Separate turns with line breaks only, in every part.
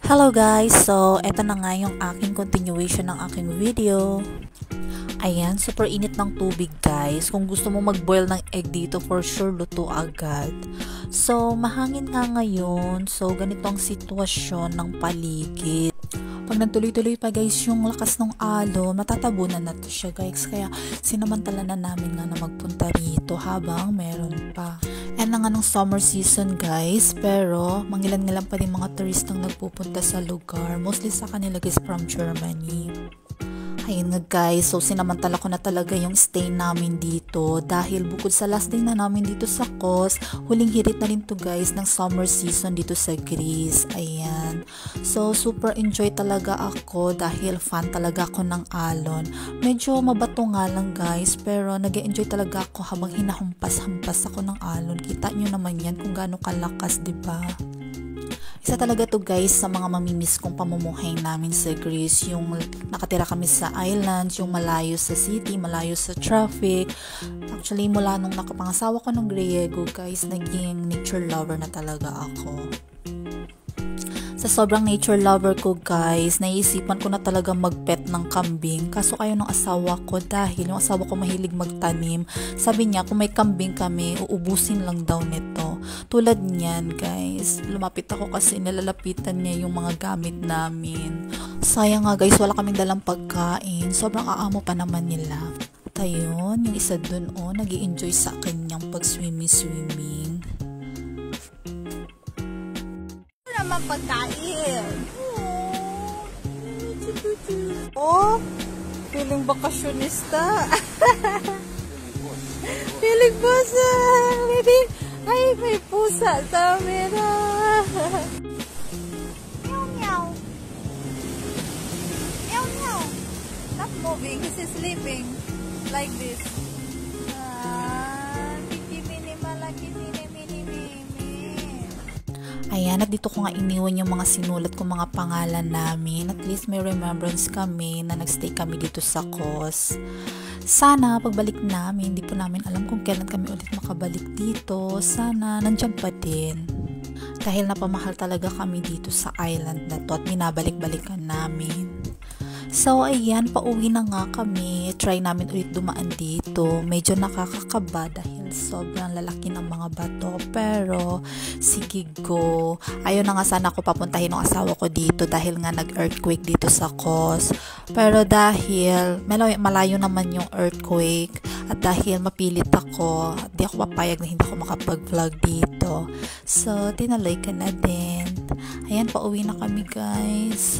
Hello guys! So, eto na nga yung aking continuation ng aking video. Ayan, super init ng tubig guys. Kung gusto mo mag-boil ng egg dito, for sure luto agad. So, mahangin nga ngayon. So, ganito ang sitwasyon ng paligid. Pag nagtuloy-tuloy pa guys yung lakas ng alon, matatabunan na to siya guys. Kaya sinamantala na namin nga na magpunta rito habang meron pa. And na nga ng summer season guys, pero mangilan-ngilan pa rin mga turistang nagpupunta sa lugar. Mostly sa kanila guys from Germany. Ayun nga guys, so sinamantala ko na talaga yung stay namin dito dahil bukod sa last day na namin dito sa Kos, huling hirit na rin to guys ng summer season dito sa Greece. Ayan. So super enjoy talaga ako dahil fan talaga ako ng alon. Medyo mabato nga lang guys, pero nag-enjoy talaga ako habang hinahumpas-hampas ako ng alon. Kita nyo naman yan kung gaano kalakas, diba? Isa talaga to guys sa mga mamimiss kong pamumuhay namin sa Greece, yung nakatira kami sa islands, yung malayo sa city, malayo sa traffic. Actually mula nung nakapangasawa ko ng Griego guys, naging nature lover na talaga ako. Sa sobrang nature lover ko guys, naisipan ko na talaga mag-pet ng kambing. Kaso ayaw ng asawa ko dahil yung asawa ko mahilig magtanim. Sabi niya kung may kambing kami, uubusin lang daw nito. Tulad niyan guys, lumapit ako kasi nilalapitan niya yung mga gamit namin. Sayang nga guys, wala kaming dalang pagkain. Sobrang aamo pa naman nila. At ayun, yung isa dun nag-i-enjoy sa kanyang pag-swimming.
Naman pagkain. Oh, feeling bakasyonista. Feeling pusa. Maybe, ay, may pusa sa mera. Meow, meow. Meow, meow. Not moving, he's sleeping. Like this.
Ayan, at dito ko nga iniwan yung mga sinulat kong mga pangalan namin. At least may remembrance kami na nagstay kami dito sa Kos. Sana pagbalik namin, hindi po namin alam kung kailan kami ulit makabalik dito. Sana nandyan pa din. Dahil napamahal talaga kami dito sa island na to at minabalik-balikan namin. So, ayan, pauwi na nga kami. Try namin ulit dumaan dito. Medyo nakakakaba dahil sobrang lalaki ng mga bato. Pero, sige go. Ayaw na nga sana ako papuntahin ng asawa ko dito dahil nga nag-earthquake dito sa Kos. Pero dahil malayo naman yung earthquake at dahil mapilit ako, di ako papayag na hindi ako makapag-vlog dito. So, tinaloy ka na din. Ayan, pauwi na kami guys.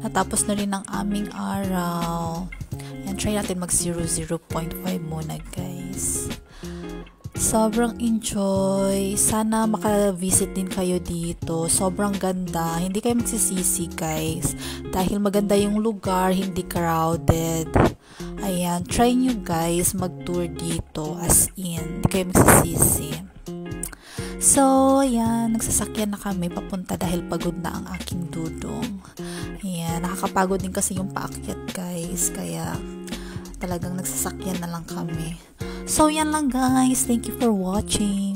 Natapos na rin ang aming araw. Ayan, try natin mag 0.5 muna guys. Sobrang enjoy. Sana maka-visit din kayo dito. Sobrang ganda. Hindi kayo magsisisi guys. Dahil maganda yung lugar, hindi crowded. Ayan, try nyo guys mag-tour dito. As in, hindi kayo magsisisi. So, ayan, nagsasakyan na kami papunta dahil pagod na ang aking dudong. Ayan, nakakapagod din kasi yung paakyat guys, kaya talagang nagsasakyan na lang kami. So, yan lang guys. Thank you for watching.